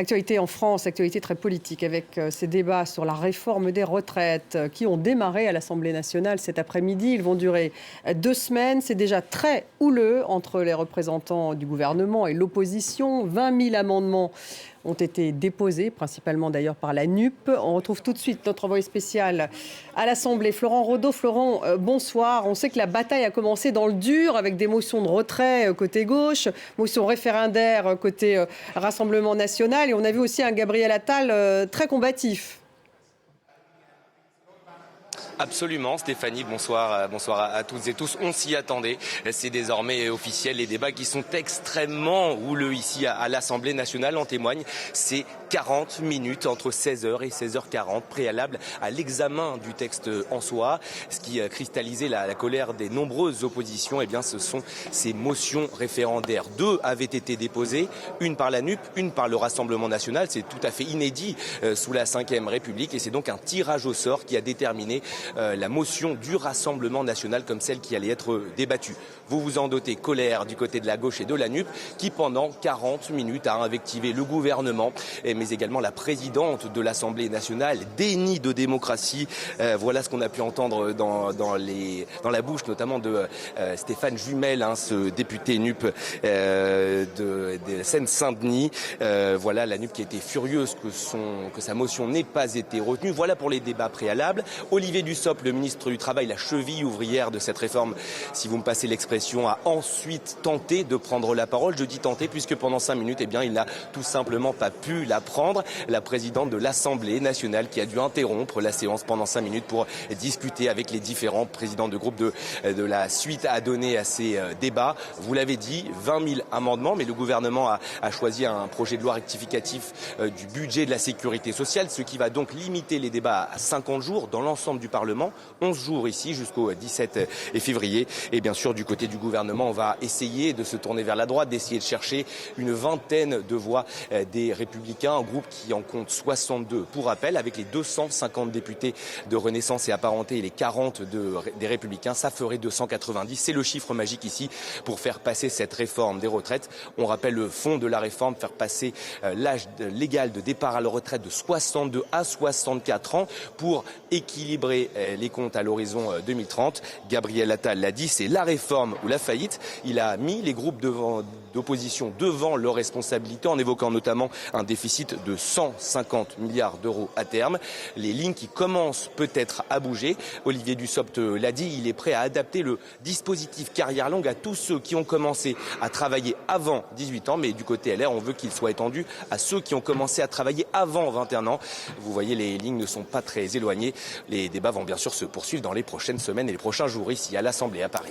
Actualité en France, actualité très politique avec ces débats sur la réforme des retraites qui ont démarré à l'Assemblée nationale cet après-midi. Ils vont durer 2 semaines. C'est déjà très houleux entre les représentants du gouvernement et l'opposition. 20 000 amendements ont été déposés, principalement d'ailleurs par la NUP. On retrouve tout de suite notre envoyé spécial à l'Assemblée, Florent Raudot. Florent, bonsoir. On sait que la bataille a commencé dans le dur avec des motions de retrait côté gauche, motions référendaires côté Rassemblement national. Et on a vu aussi un Gabriel Attal très combatif. Absolument, Stéphanie, bonsoir à toutes et tous. On s'y attendait, c'est désormais officiel. Les débats qui sont extrêmement houleux ici à l'Assemblée nationale en témoignent. C'est 40 minutes entre 16h et 16h40, préalable à l'examen du texte en soi. Ce qui cristallisait la colère des nombreuses oppositions, eh bien, ce sont ces motions référendaires. 2 avaient été déposées, une par la NUP, une par le Rassemblement national. C'est tout à fait inédit sous la Ve République et c'est donc un tirage au sort qui a déterminé la motion du Rassemblement national comme celle qui allait être débattue. Vous vous en doutez, colère du côté de la gauche et de la NUP qui pendant 40 minutes a invectivé le gouvernement mais également la présidente de l'Assemblée nationale. Déni de démocratie, voilà ce qu'on a pu entendre dans la bouche notamment de Stéphane Jumel, ce député NUP de Seine-Saint-Denis. Voilà la NUP qui a été furieuse que sa motion n'ait pas été retenue. Voilà pour les débats préalables. Olivier Dussopt, le ministre du Travail, la cheville ouvrière de cette réforme, si vous me passez l'expression, a ensuite tenté de prendre la parole. Je dis tenté puisque pendant 5 minutes, eh bien, il n'a tout simplement pas pu la prendre. La présidente de l'Assemblée nationale qui a dû interrompre la séance pendant 5 minutes pour discuter avec les différents présidents de groupe de la suite à donner à ces débats. Vous l'avez dit, 20 000 amendements, mais le gouvernement a choisi un projet de loi rectificatif du budget de la sécurité sociale, ce qui va donc limiter les débats à 50 jours dans l'ensemble du Parlement, 11 jours ici jusqu'au 17 février. Et bien sûr, du côté du gouvernement, on va essayer de se tourner vers la droite, d'essayer de chercher une vingtaine de voix des Républicains, un groupe qui en compte 62 pour rappel, avec les 250 députés de Renaissance et apparentés et les 40 des Républicains, ça ferait 290. C'est le chiffre magique ici pour faire passer cette réforme des retraites. On rappelle le fond de la réforme, faire passer l'âge légal de départ à la retraite de 62 à 64 ans pour équilibrer les comptes à l'horizon 2030. Gabriel Attal l'a dit, c'est la réforme ou la faillite. Il a mis les groupes d'opposition devant leurs responsabilités en évoquant notamment un déficit de 150 milliards d'euros à terme. Les lignes qui commencent peut-être à bouger. Olivier Dussopt l'a dit, il est prêt à adapter le dispositif carrière longue à tous ceux qui ont commencé à travailler avant 18 ans. Mais du côté LR, on veut qu'il soit étendu à ceux qui ont commencé à travailler avant 21 ans. Vous voyez, les lignes ne sont pas très éloignées. Les débats vont bien sûr se poursuivre dans les prochaines semaines et les prochains jours ici à l'Assemblée à Paris.